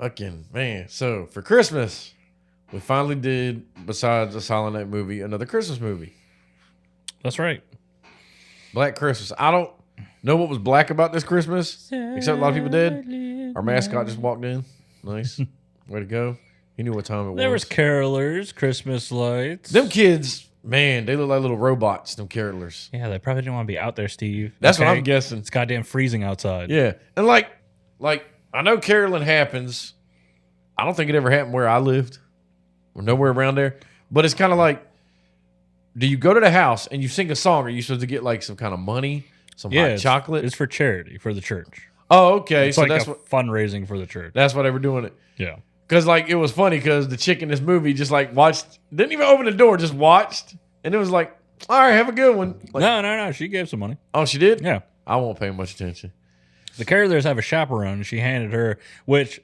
Fucking man. So for Christmas, we finally did, besides a Silent Night movie, another Christmas movie. That's right. Black Christmas. I don't know what was black about this Christmas, except a lot of people did. Our mascot just walked in. Nice. Way to go. He knew what time it was. There was carolers, Christmas lights. Them kids, man, they look like little robots, them carolers. Yeah, they probably didn't want to be out there, Steve. That's what I'm guessing. It's goddamn freezing outside. Yeah. And like I know caroling happens. I don't think it ever happened where I lived. Or nowhere around there. But it's kind of like, do you go to the house and you sing a song? Are you supposed to get like some kind of money? Some hot chocolate? It's for charity, for the church. Oh, okay. It's so like that's fundraising for the church. That's why they were doing it. Yeah. Because like it was funny because the chick in this movie just like watched, didn't even open the door, just watched. And it was like, all right, have a good one. Like, No. She gave some money. oh, she did? Yeah. I won't pay much attention. The carolers have a chaperone. She handed her, which,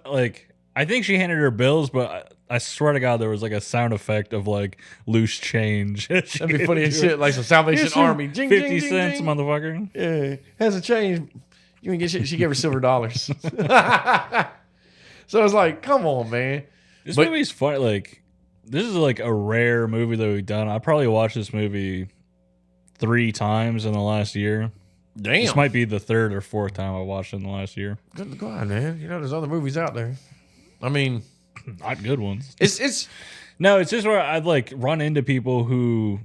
like, I think she handed her bills, but I swear to God, there was like a sound effect of like loose change. That'd be funny as shit, like some Salvation Army. Jing, 50 jing, jing, cents, jing. motherfucker. Yeah, has a change. You can get shit. She gave her silver dollars. So it's like, come on, man. This movie's fun. Like, this is like a rare movie that we've done. I probably watched this movie 3 times in the last year. Damn. This might be the 3rd or 4th time I watched it in the last year. Good God, man. You know, there's other movies out there. I mean, not good ones. It's just where I'd like run into people who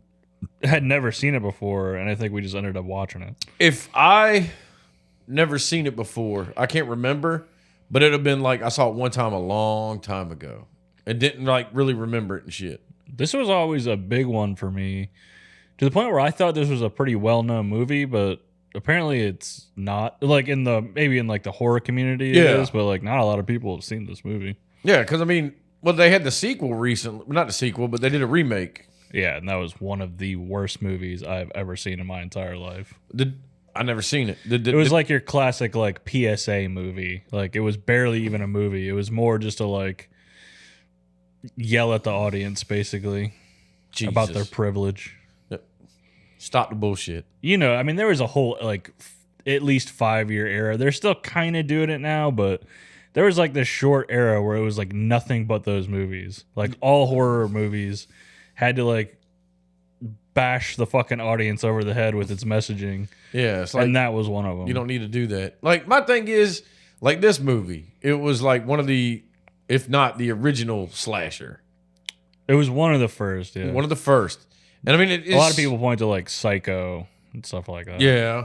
had never seen it before, and I think we just ended up watching it. If I never seen it before, I can't remember, but it'd have been like I saw it one time a long time ago and didn't like really remember it and shit. This was always a big one for me, to the point where I thought this was a pretty well-known movie, but apparently it's not. Like maybe in like the horror community it is, but like not a lot of people have seen this movie. Yeah, because I mean, well, they had the sequel recently. Not the sequel, but they did a remake. Yeah, and that was one of the worst movies I've ever seen in my entire life. I never seen it. It was like your classic like PSA movie. Like it was barely even a movie. It was more just to like yell at the audience basically about their privilege. Stop the bullshit. You know, I mean, there was a whole like at least 5-year era. They're still kind of doing it now, but there was like this short era where it was like nothing but those movies. Like all horror movies had to like bash the fucking audience over the head with its messaging. Yeah, it's like, and that was one of them. You don't need to do that. Like my thing is, like this movie, it was like one of the, if not the original slasher. It was one of the first, yeah. One of the first. And I mean, a lot of people point to like Psycho and stuff like that. Yeah.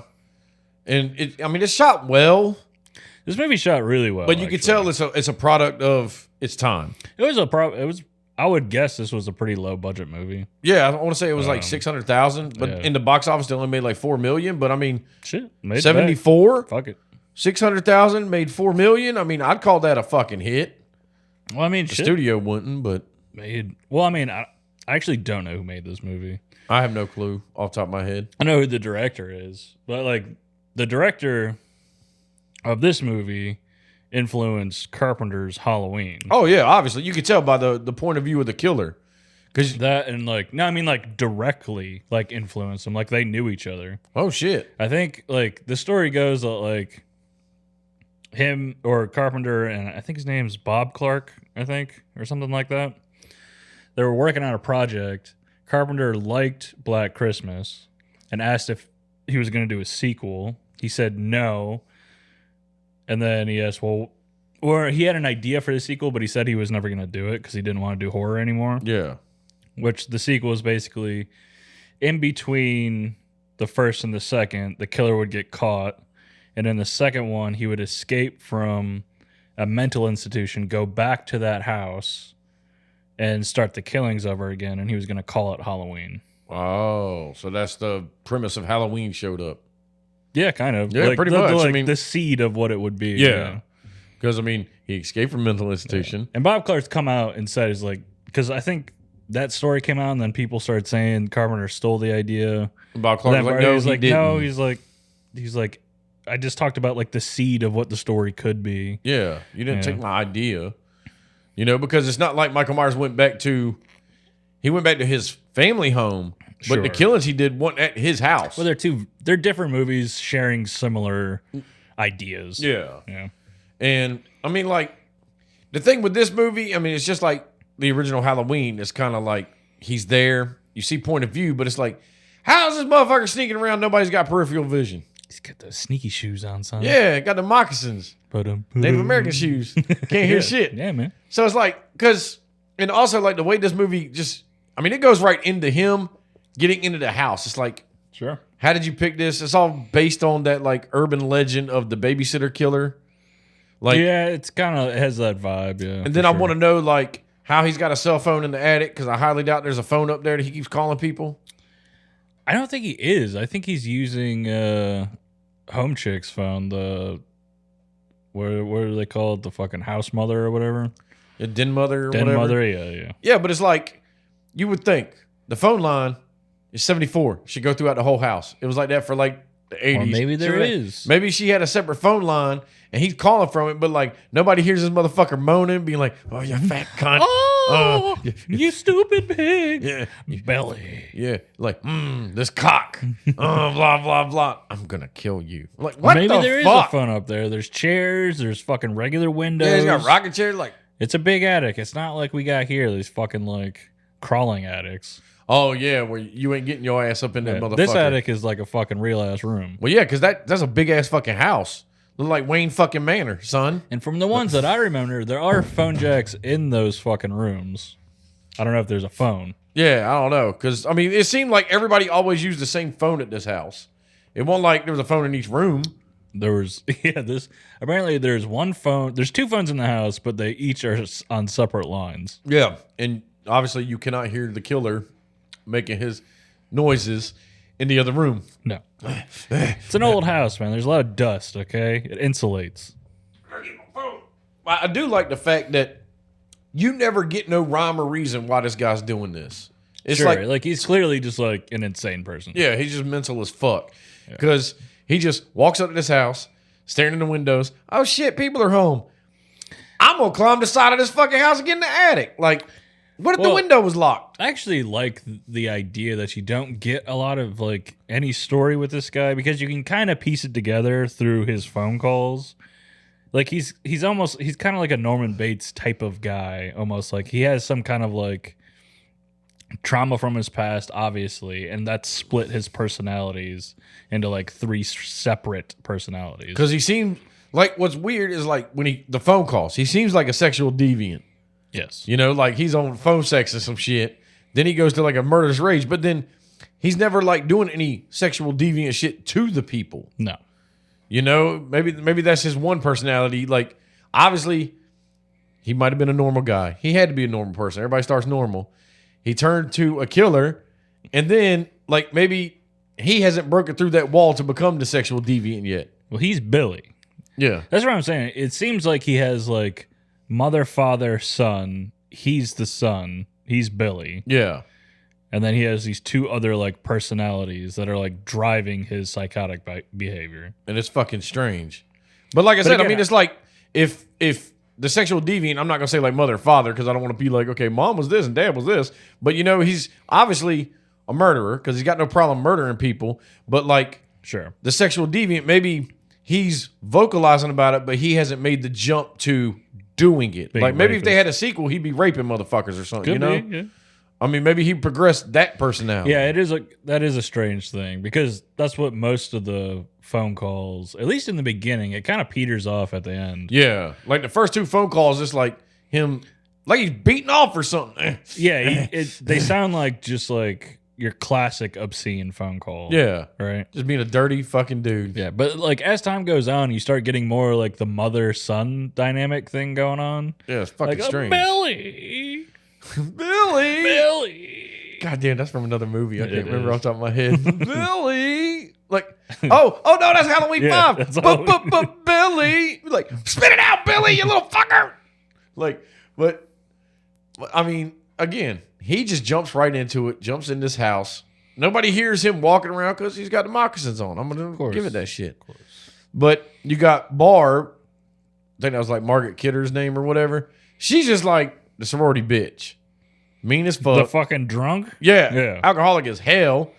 And it's shot well. This movie shot really well. But you can tell it's a product of its time. I would guess this was a pretty low budget movie. Yeah, I want to say it was like 600,000, but in the box office they only made like 4 million, but I mean, shit, made 74. Fuck it. 600,000 made 4 million. I mean, I'd call that a fucking hit. Well, I mean, the studio wouldn't, but I actually don't know who made this movie. I have no clue off the top of my head. I know who the director is, but like the director of this movie influenced Carpenter's Halloween. Oh yeah, obviously you could tell by the point of view of the killer, because that and like no, I mean like directly like influenced them. Like they knew each other. Oh shit! I think like the story goes that like him or Carpenter and I think his name's Bob Clark, I think, or something like that. They were working on a project. Carpenter liked Black Christmas and asked if he was going to do a sequel. He said no. And then he asked, or he had an idea for the sequel, but he said he was never going to do it because he didn't want to do horror anymore. Yeah. Which the sequel is basically in between the first and the second, the killer would get caught. And in the second one, he would escape from a mental institution, go back to that house, and start the killings over again, and he was going to call it Halloween. Oh, so that's the premise of Halloween showed up. Yeah, kind of. Yeah, like, pretty much. I mean, the seed of what it would be. Yeah. Because, I mean, he escaped from mental institution. Yeah. And Bob Clark's come out and said, he's like, because I think that story came out, and then people started saying Carpenter stole the idea. And Bob Clark was like, no, he didn't. No, he's like, I just talked about like the seed of what the story could be. Yeah, you didn't take my idea. You know, because it's not like Michael Myers went back to his family home, but the killings he did weren't at his house. Well, they're different movies sharing similar ideas. Yeah. Yeah. And I mean, like, the thing with this movie, I mean, it's just like the original Halloween. It's kind of like he's there. You see point of view, but it's like, how is this motherfucker sneaking around? Nobody's got peripheral vision. He's got those sneaky shoes on, son. Yeah, got the moccasins. Native American shoes. Can't hear shit. Yeah, man. So it's like, and also like the way this movie just, I mean, it goes right into him getting into the house. It's like, Sure. how did you pick this? It's all based on that like urban legend of the babysitter killer. Like, yeah, it's kind of, it has that vibe, yeah. and then I want to know like how he's got a cell phone in the attic, because I highly doubt there's a phone up there that he keeps calling people. I don't think he is. I think he's using Home Chick's phone, what do they call it? The fucking house mother or whatever? A den mother or Den whatever. mother, yeah. Yeah, but it's like, you would think the phone line is 74. Should go throughout the whole house. It was like that for like the 80s. Or maybe there is. Maybe she had a separate phone line and he's calling from it, but like nobody hears this motherfucker moaning, being like, oh, you fat cunt. Oh, you stupid pig. Yeah. Belly. Yeah. Like, this cock. Blah, blah, blah. I'm going to kill you. Like, what Maybe the there is fuck? a phone up there. There's chairs. There's fucking regular windows. Yeah, he's got rocket chairs. Like, It's a big attic. It's not like we got here. These fucking like crawling attics. oh, yeah, where you ain't getting your ass up in that Yeah, motherfucker. this attic is like a fucking real ass room. Well, yeah, because that's a big ass fucking house. Look like Wayne fucking Manor, son. And from the ones that I remember, there are phone jacks in those fucking rooms. I don't know if there's a phone. Yeah, I don't know. Because, I mean, it seemed like everybody always used the same phone at this house. It wasn't like there was a phone in each room. There was, apparently there's one phone. There's two phones in the house, but they each are on separate lines. Yeah. And obviously you cannot hear the killer making his noises in the other room. No. It's an old house, man. There's a lot of dust, okay? It insulates. I do like the fact that you never get no rhyme or reason why this guy's doing this. It's Sure, like he's clearly just like an insane person. yeah, he's just mental as fuck. Because he just walks up to this house, staring in the windows. Oh shit, people are home. I'm gonna climb the side of this fucking house and get in the attic. Like, what if the window was locked? I actually like the idea that you don't get a lot of like any story with this guy because you can kind of piece it together through his phone calls. Like he's kind of like a Norman Bates type of guy, almost like he has some kind of like trauma from his past, obviously, and that's split his personalities into like three separate personalities. Because he seems like what's weird is like when the phone calls, he seems like a sexual deviant. Yes. You know, like he's on phone sex or some shit. Then he goes to like a murderous rage, but then he's never like doing any sexual deviant shit to the people. No. You know, maybe that's his one personality. Like, obviously, he might have been a normal guy. He had to be a normal person. Everybody starts normal. He turned to a killer, and then like maybe he hasn't broken through that wall to become the sexual deviant yet. Well, he's Billy. Yeah. That's what I'm saying. It seems like he has like mother, father, son. He's the son. He's Billy. Yeah. And then he has these two other like personalities that are like driving his psychotic behavior. And it's fucking strange. But like I said, again, I mean, it's like if the sexual deviant, I'm not going to say like mother, father, because I don't want to be like, okay, mom was this and dad was this. But, you know, he's obviously a murderer because he's got no problem murdering people. But like Sure. the sexual deviant, maybe he's vocalizing about it, but he hasn't made the jump to doing it. Being like maybe if they rapist. had a sequel, he'd be raping motherfuckers or something, Could you know? be, yeah. I mean, maybe he progressed that personality. Yeah, that is a strange thing because that's what most of the phone calls, at least in the beginning, it kind of peters off at the end. Yeah. Like the first two phone calls, it's like him, like he's beating off or something. Yeah, they sound like just like your classic obscene phone call. Yeah. Right? Just being a dirty fucking dude. Yeah, but like as time goes on, you start getting more like the mother-son dynamic thing going on. Yeah, it's fucking Like, strange. Billy! Billy! Billy! God damn, that's from another movie. I It can't remember is. off the top of my head. Billy! Like, oh no, that's Halloween Yeah, 5. that's But Billy! Like, spit it out, Billy, you little fucker! Like, but, I mean, again, he just jumps right into it, jumps in this house. Nobody hears him walking around because he's got the moccasins on. I'm going to give it that shit. But you got Barb, I think that was like Margaret Kidder's name or whatever. She's just like the sorority bitch. Mean as fuck. The fucking drunk? Yeah. Yeah. Alcoholic as hell.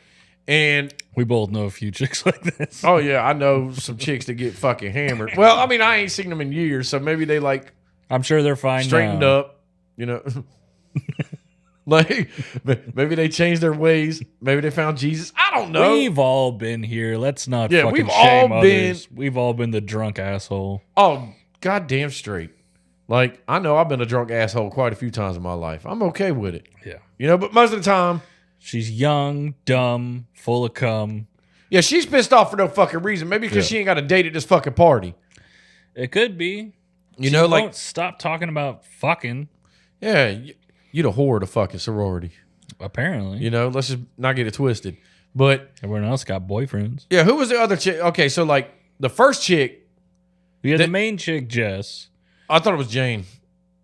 And We both know a few chicks like this. oh yeah, I know some chicks that get fucking hammered. Well, I mean, I ain't seen them in years, so maybe they like I'm sure they're fine straightened now. up, you know. Like, maybe they changed their ways. Maybe they found Jesus. I don't know. We've all been here. Let's not Yeah, fucking we've shame all been- others. We've all been the drunk asshole. Oh, goddamn straight. Like, I know I've been a drunk asshole quite a few times in my life. I'm okay with it. Yeah. You know, but most of the time, She's young, dumb, full of cum. yeah, she's pissed off for no fucking reason. Maybe because she ain't got a date at this fucking party. It could be. You know, like, Won't stop talking about fucking. yeah, you the whore of the fucking sorority. Apparently. You know, let's just not get it twisted. But Everyone else got boyfriends. yeah, who was the other chick? Okay, so like the first chick, We had the main chick, Jess. I thought it was Jane.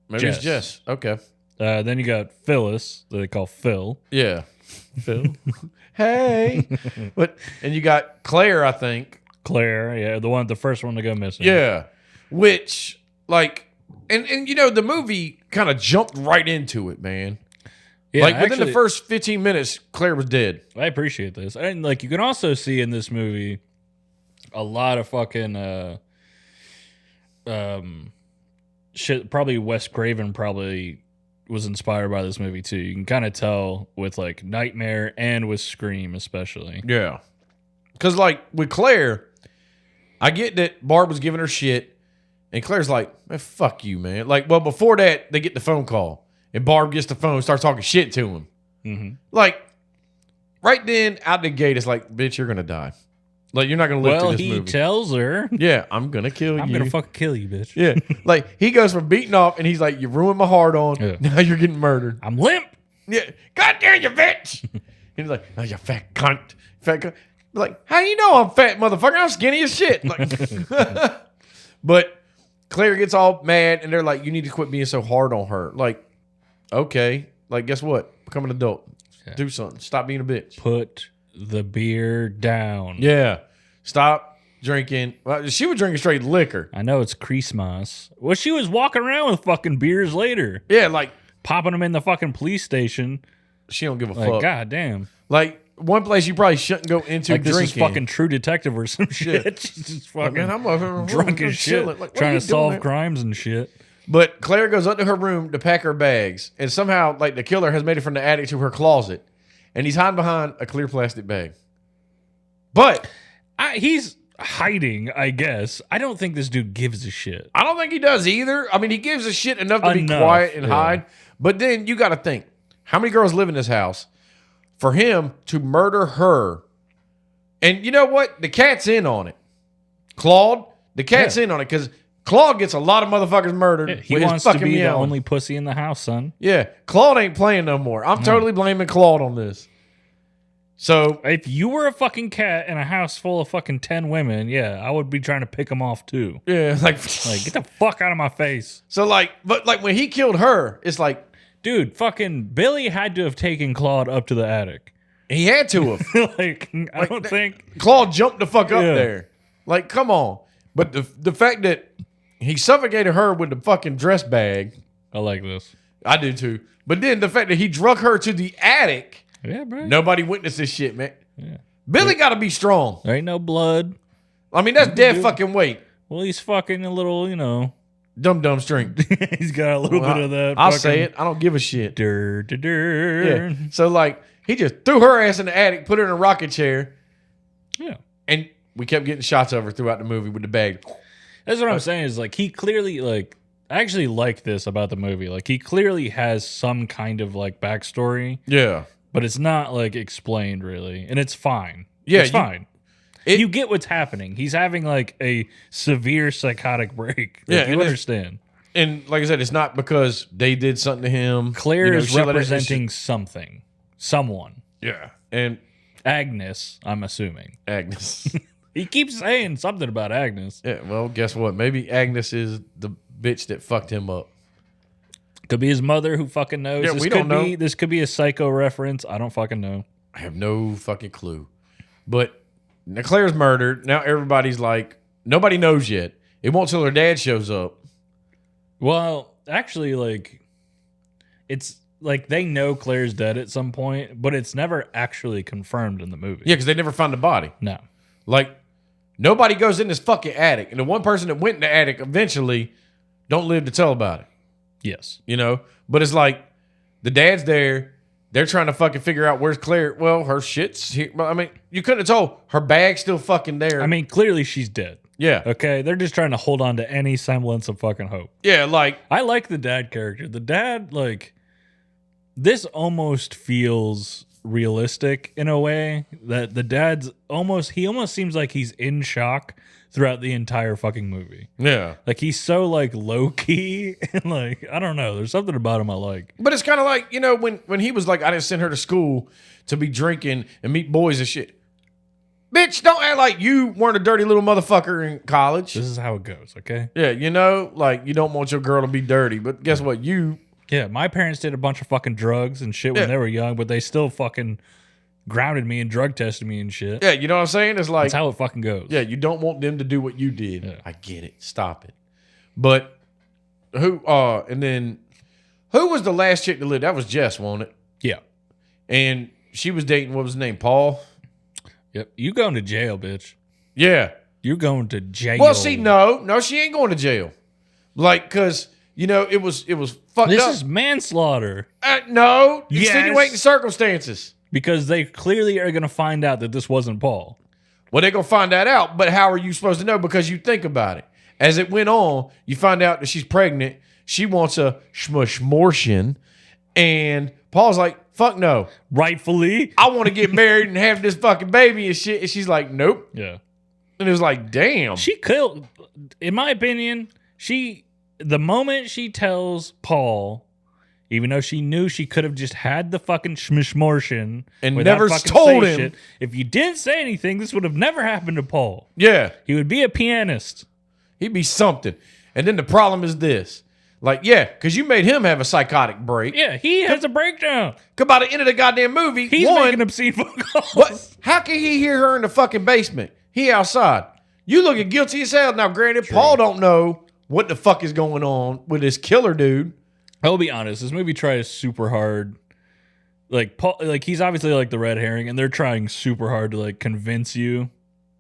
Maybe it's Jess. Okay. Then you got Phyllis, that they call Phil. Yeah. Phil. Hey. And you got Claire, I think. Claire, yeah, the first one to go missing. Yeah. Which, like, and you know, the movie kind of jumped right into it, man. Yeah, like within actually, the first 15 minutes, Claire was dead. I appreciate this. And like you can also see in this movie a lot of fucking shit. Probably Wes Craven probably was inspired by this movie too. You can kind of tell with like Nightmare and with Scream especially. Yeah. Because like with Claire, I get that Barb was giving her shit, and Claire's like, man, fuck you, man. Like, well, before that, they get the phone call, and Barb gets the phone and starts talking shit to him. Mm-hmm. Like, right then, out the gate, it's like, bitch, you're going to die. Like, you're not going to live through this movie. He tells her, yeah, I'm going to kill you. I'm going to fucking kill you, bitch. Yeah. Like, he goes from beating off, and he's like, you ruined my heart on. Yeah. Now you're getting murdered. I'm limp. Yeah. God damn you, bitch. And he's like, oh, you fat cunt. Fat cunt. Like, how you know I'm fat, motherfucker? I'm skinny as shit. Like, but Claire gets all mad, and they're like, you need to quit being so hard on her. Like, okay. Like, guess what? Become an adult. Yeah. Do something. Stop being a bitch. Put the beer down. Yeah. Stop drinking. Well, she was drinking straight liquor. I know it's Christmas. Well, she was walking around with fucking beers later, Yeah, like, popping them in the fucking police station. she don't give a Like, fuck. god damn. Like, one place you probably shouldn't go into Like this drinking. is fucking True Detective or some shit. She's just Like, fucking man, I'm over drunk as shit, Like, what are trying you to doing solve there? crimes and shit. But Claire goes up to her room to pack her bags, and somehow, like, the killer has made it from the attic to her closet, and he's hiding behind a clear plastic bag. But He's hiding, I guess. I don't think this dude gives a shit. I don't think he does either. I mean, he gives a shit enough to be Enough, quiet and yeah. hide. But then you got to think, how many girls live in this house for him to murder her? And you know what? The cat's in on it. Claude, the cat's in on it because Claude gets a lot of motherfuckers murdered. Yeah, he with his wants to fucking be the meowing. only pussy in the house, son. Yeah, Claude ain't playing no more. I'm totally blaming Claude on this. So If you were a fucking cat in a house full of fucking 10 women, yeah, I would be trying to pick them off too. yeah, like Like, get the fuck out of my face. so like, but like when he killed her, it's like Dude, fucking Billy had to have taken Claude up to the attic. he had to have. Like, I don't think. Claude jumped the fuck up Yeah. there. Like, come on. But the fact that he suffocated her with the fucking dress bag, I like this. I do too. But then the fact that he drug her to the attic, Yeah, bro. nobody witnessed this shit, man. Yeah. Billy got to be strong. There ain't no blood. I mean, that's dead fucking weight. Well, he's fucking a little, Dumb strength. he's got a little bit of that. I'll fucking say it. I don't give a shit. Dur, dur, dur. Yeah. So like, he just threw her ass in the attic, put her in a rocket chair, Yeah. and we kept getting shots of her throughout the movie with the bag. That's what I'm saying is like he clearly I actually like this about the movie. Like he clearly has some kind of like backstory, Yeah. but it's not like explained really, and it's fine. Yeah, it's fine. You get what's happening. He's having like a severe psychotic break. Like, Yeah, you and understand. And like I said, it's not because they did something to him. Claire is shit like that. It's representing something, someone. yeah. And Agnes, I'm assuming. Agnes. He keeps saying something about Agnes. Yeah, well, guess what? Maybe Agnes is the bitch that fucked him up. Could be his mother who fucking knows. Yeah, This we could don't be know. this could be a Psycho reference. I don't fucking know. I have no fucking clue. But now Claire's murdered. Now everybody's like, nobody knows yet. It won't till her dad shows up. Well, actually, like, it's like they know Claire's dead at some point, but it's never actually confirmed in the movie. Yeah, because they never found the body. No. Like, nobody goes in this fucking attic. And the one person that went in the attic eventually don't live to tell about it. Yes. You know? But it's like the dad's there. They're trying to fucking figure out where's Claire. Well, her shit's here. I mean, you couldn't have told. Her bag's still fucking there. I mean, clearly she's dead. Yeah. Okay? They're just trying to hold on to any semblance of fucking hope. Yeah, like. I like the dad character. The dad, like, this almost feels realistic in a way that the dad's almost seems like he's in shock throughout the entire fucking movie. Yeah. Like he's so like low key and like I don't know. There's something about him I like. But it's kind of like, you know, when he was like, I didn't send her to school to be drinking and meet boys and shit. Bitch, don't act like you weren't a dirty little motherfucker in college. This is how it goes, okay? Yeah, you know, like you don't want your girl to be dirty, but guess what? Yeah, my parents did a bunch of fucking drugs and shit when they were young, but they still fucking grounded me and drug tested me and shit. Yeah, you know what I'm saying? It's like that's how it fucking goes. Yeah, you don't want them to do what you did. Yeah. I get it. Stop it. But who was the last chick to live? That was Jess, wasn't it? Yeah. And she was dating, what was his name? Paul? Yep. You going to jail, bitch. Yeah. You're going to jail. Well, see, no, she ain't going to jail. Like, cause you know, it was fucked this up. This is manslaughter. No, yes. Extenuating circumstances. Because they clearly are going to find out that this wasn't Paul. Well, they're going to find that out, but how are you supposed to know? Because you think about it. As it went on, you find out that she's pregnant. She wants a shmushmortion. And Paul's like, fuck no. Rightfully. I want to get married and have this fucking baby and shit. And she's like, nope. Yeah. And it was like, damn. She killed, in my opinion, the moment she tells Paul, even though she knew she could have just had the fucking shmishmortion and never told him. Shit, if you didn't say anything, this would have never happened to Paul. Yeah. He would be a pianist. He'd be something. And then the problem is this. Like, yeah, because you made him have a psychotic break. Yeah, he has a breakdown. Because by the end of the goddamn movie, he's making obscene phone calls. What? How can he hear her in the fucking basement? He outside. You looking guilty as hell. Now, granted, true. Paul don't know what the fuck is going on with this killer dude. I'll be honest. This movie tries super hard. Like Paul, like he's obviously like the red herring, and they're trying super hard to like convince you,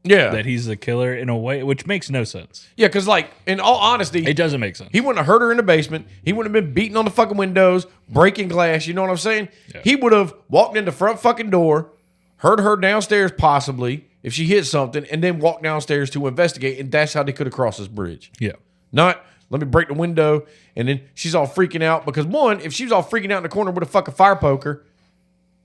that he's the killer in a way which makes no sense. Yeah, because like in all honesty, it doesn't make sense. He wouldn't have hurt her in the basement. He wouldn't have been beating on the fucking windows, breaking glass. You know what I'm saying? Yeah. He would have walked in the front fucking door, heard her downstairs possibly if she hit something, and then walked downstairs to investigate. And that's how they could have crossed this bridge. Yeah, not. Let me break the window, and then she's all freaking out because one, if she was all freaking out in the corner with a fucking fire poker,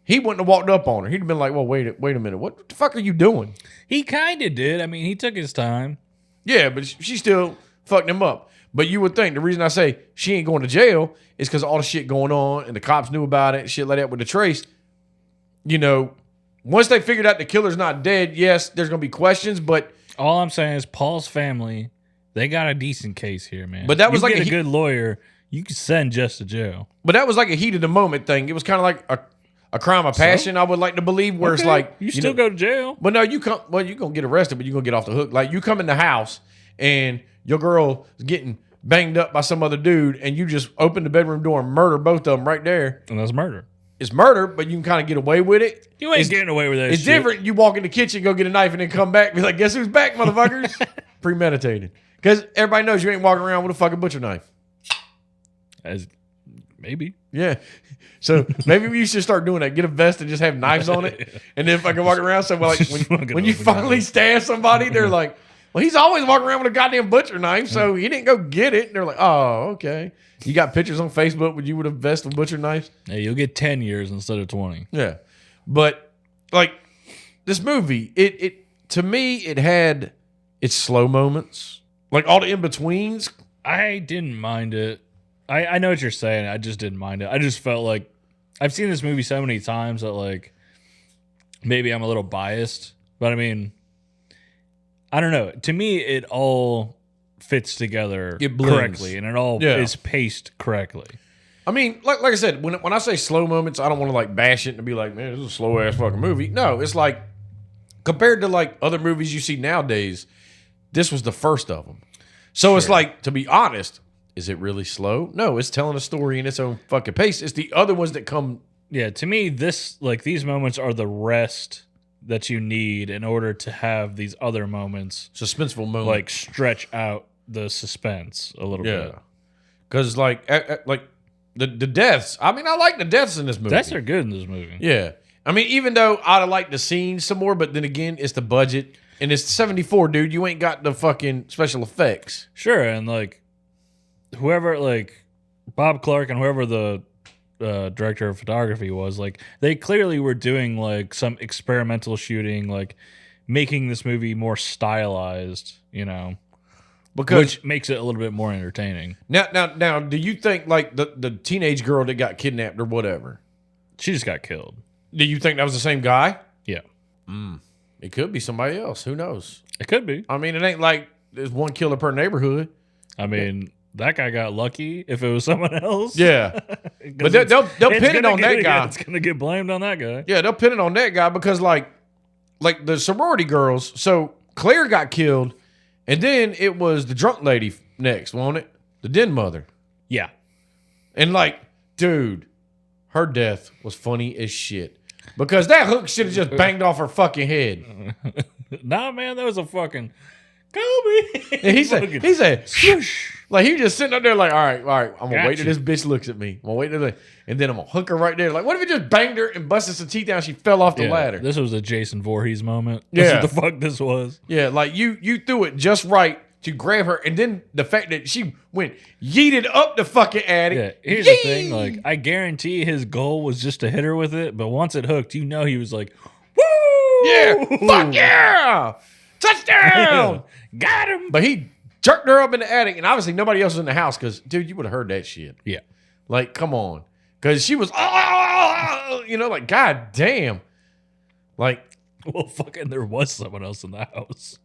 he wouldn't have walked up on her. He'd have been like, "Well, wait a minute, what the fuck are you doing?" He kind of did. I mean, he took his time. Yeah, but she still fucked him up. But you would think the reason I say she ain't going to jail is because all the shit going on, and the cops knew about it, and shit like that with the trace. You know, once they figured out the killer's not dead, yes, there's gonna be questions, but all I'm saying is Paul's family. They got a decent case here, man. But that was like a good lawyer. You could send Jess to jail. But that was like a heat of the moment thing. It was kind of like a crime of passion. I would like to believe where it's like you still go to jail. But no, you come. Well, you're gonna get arrested, but you're gonna get off the hook. Like you come in the house and your girl is getting banged up by some other dude, and you just open the bedroom door and murder both of them right there. And that's murder. It's murder, but you can kind of get away with it. You ain't getting away with that. It's different. You walk in the kitchen, go get a knife, and then come back, be like, "Guess who's back, motherfuckers?" Premeditated. Because everybody knows you ain't walking around with a fucking butcher knife. Maybe. Yeah. So maybe we should start doing that. Get a vest and just have knives on it. And then fucking walk around. So like when you finally stab somebody, they're like, well, he's always walking around with a goddamn butcher knife. So he didn't go get it. And they're like, oh, okay. You got pictures on Facebook with you with a vest with butcher knives? Hey, you'll get 10 years instead of 20. Yeah. But like this movie, it to me, it had its slow moments. Like all the in-betweens. I didn't mind it. I know what you're saying. I just didn't mind it. I just felt like I've seen this movie so many times that like maybe I'm a little biased. But I mean, I don't know. To me, it all fits together correctly. And it all is paced correctly. I mean, like I said, when I say slow moments, I don't want to like bash it and be like, man, this is a slow-ass fucking movie. No, it's like compared to like other movies you see nowadays, this was the first of them. So it's like, to be honest, is it really slow? No, it's telling a story in its own fucking pace. It's the other ones that come. Yeah, to me, these moments are the rest that you need in order to have these other moments. Suspenseful moments. Like stretch out the suspense a little bit. Because like the deaths. I mean, I like the deaths in this movie. Deaths are good in this movie. Yeah. I mean, even though I'd have liked the scene some more, but then again, it's the budget. And it's 74, dude. You ain't got the fucking special effects. Sure, and like whoever, like Bob Clark and whoever the director of photography was, like they clearly were doing like some experimental shooting, like making this movie more stylized, you know, Because which makes it a little bit more entertaining. now, do you think like the teenage girl that got kidnapped or whatever? She just got killed. Do you think that was the same guy? Yeah, It could be somebody else. Who knows? it could be. I mean, it ain't like there's one killer per neighborhood. I mean, that guy got lucky. If it was someone else, Yeah, but they'll pin it on that guy. It's gonna get blamed on that guy. Yeah, they'll pin it on that guy because like the sorority girls. So Claire got killed, and then it was the drunk lady next, wasn't it? The den mother. Yeah, And like, dude, her death was funny as shit because that hook should have just banged off her fucking head. nah, man, that was a fucking Kobe. And he said, swoosh. Like he was just sitting up there, like, all right, I'm gonna wait till Gotcha. this bitch looks at me. I'm gonna wait till and then I'm gonna hook her right there. Like, what if he just banged her and busted some teeth down? She fell off the ladder. This was a Jason Voorhees moment. Yeah. That's what the fuck this was. Yeah, like you threw it just right to grab her, and then the fact that she went yeeted up the fucking attic. Yeah, here's the thing. Like, I guarantee his goal was just to hit her with it, but once it hooked, you know he was like, woo! Yeah, fuck yeah, touchdown. Got him. But he jerked her up in the attic, and obviously nobody else was in the house because, dude, you would have heard that shit. Yeah. Like, come on, because she was, like, god damn, like. Well, fucking, there was someone else in the house.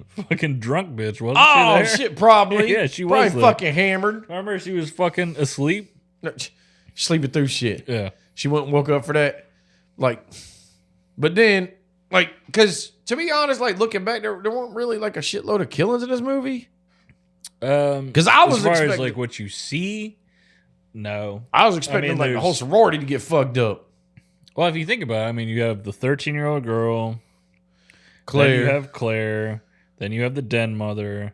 Fucking drunk bitch, wasn't Oh she there? shit, probably. Yeah, she probably was there. fucking hammered. Remember, she was fucking asleep? No, sleeping through shit. Yeah. She went and woke up for that. Like, but then, like, because to be honest, like looking back, there weren't really like a shitload of killings in this movie. Because I was as far expecting, as like what you see, no. I was expecting I mean, like the there's- whole sorority to get fucked up. Well, if you think about it, I mean, you have the 13-year-old girl, Claire. then you have Claire, then you have the den mother,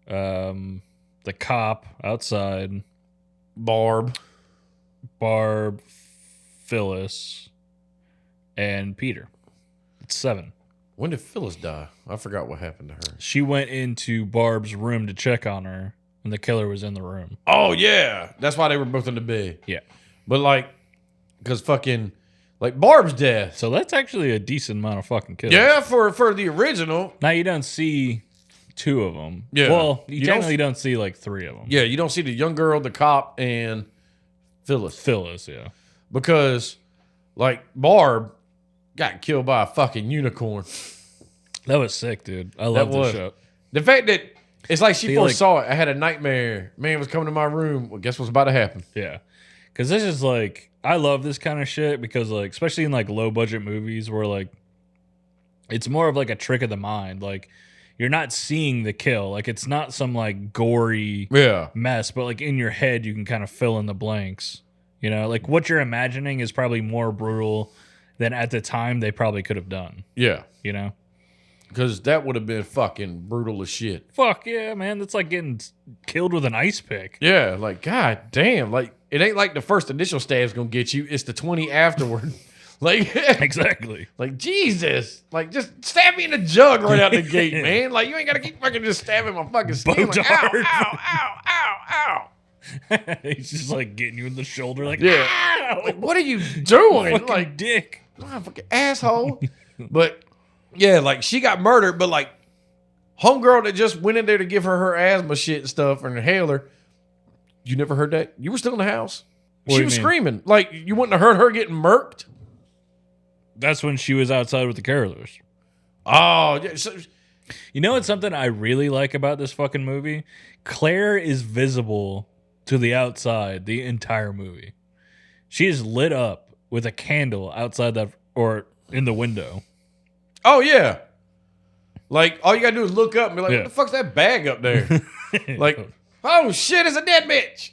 the cop outside, Barb, Phyllis, and Peter. It's 7. When did Phyllis die? I forgot what happened to her. She went into Barb's room to check on her, and the killer was in the room. Oh yeah, that's why they were both in the bed. Yeah. But like, because fucking like Barb's death. So that's actually a decent amount of fucking kills. Yeah, for the original. Now you don't see 2 of them. Yeah. Well, you don't generally don't see like 3 of them. Yeah, you don't see the young girl, the cop, and Phyllis. Phyllis, yeah. Because, like, Barb got killed by a fucking unicorn. That was sick, dude. I love this show. The fact that it's like she See, foresaw it. I had a nightmare. Man was coming to my room. Well, guess what's about to happen? Yeah. Because this is like, I love this kind of shit because, like, especially in like low budget movies where, like, it's more of like a trick of the mind. Like, you're not seeing the kill. Like, it's not some like gory Yeah. mess, but like in your head, you can kind of fill in the blanks. You know, like what you're imagining is probably more brutal than at the time they probably could have done. Yeah. You know? Because that would have been fucking brutal as shit. Fuck yeah, man. That's like getting killed with an ice pick. Yeah. Like, god damn. Like, it ain't like the first initial stab's going to get you. It's the 20 afterward. Like, Exactly. like, Jesus. Like, just stab me in the jug right out the gate, man. Like, you ain't got to keep fucking just stabbing my fucking skin. Like, ow, Bogart. ow. He's just like getting you in the shoulder, like, Yeah. ow! Like, what are you doing? Fucking Like, dick. oh, fucking asshole. But, yeah, like, she got murdered, but, like, homegirl that just went in there to give her asthma shit and stuff and inhale her, you never heard that? You were still in the house? What do She you was mean? screaming. Like, you wouldn't have heard her getting murked? That's when she was outside with the carolers. Oh, yeah. So, You know what's something I really like about this fucking movie? Claire is visible to the outside the entire movie. She is lit up with a candle outside that or in the window. oh, yeah. Like, all you got to do is look up and be like, Yeah. what the fuck's that bag up there? Like, oh, shit, it's a dead bitch.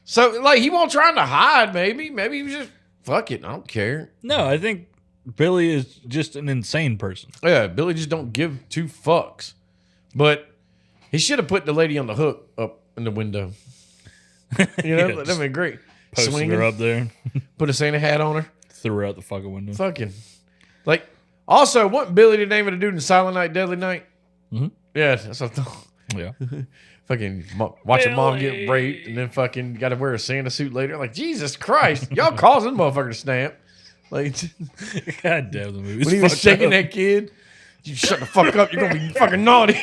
So, like, he won't trying to hide, maybe. Maybe he was just, fuck it, I don't care. No, I think Billy is just an insane person. Yeah, Billy just don't give 2 fucks. But he should have put the lady on the hook up in the window. You know, Yeah, that'd been great. Posted Swinging, her up there, put a Santa hat on her. threw her out the fucking window. Fucking. Like, also, wasn't Billy the name of the dude in Silent Night, Deadly Night? Mhm. Yeah, that's what I thought. Yeah. Fucking watch your mom get raped and then fucking got to wear a Santa suit later. Like, Jesus Christ. Y'all causing motherfucker to snap. Like, God damn, the movie. when he was shaking that kid, you shut the fuck up. You're going to be fucking naughty.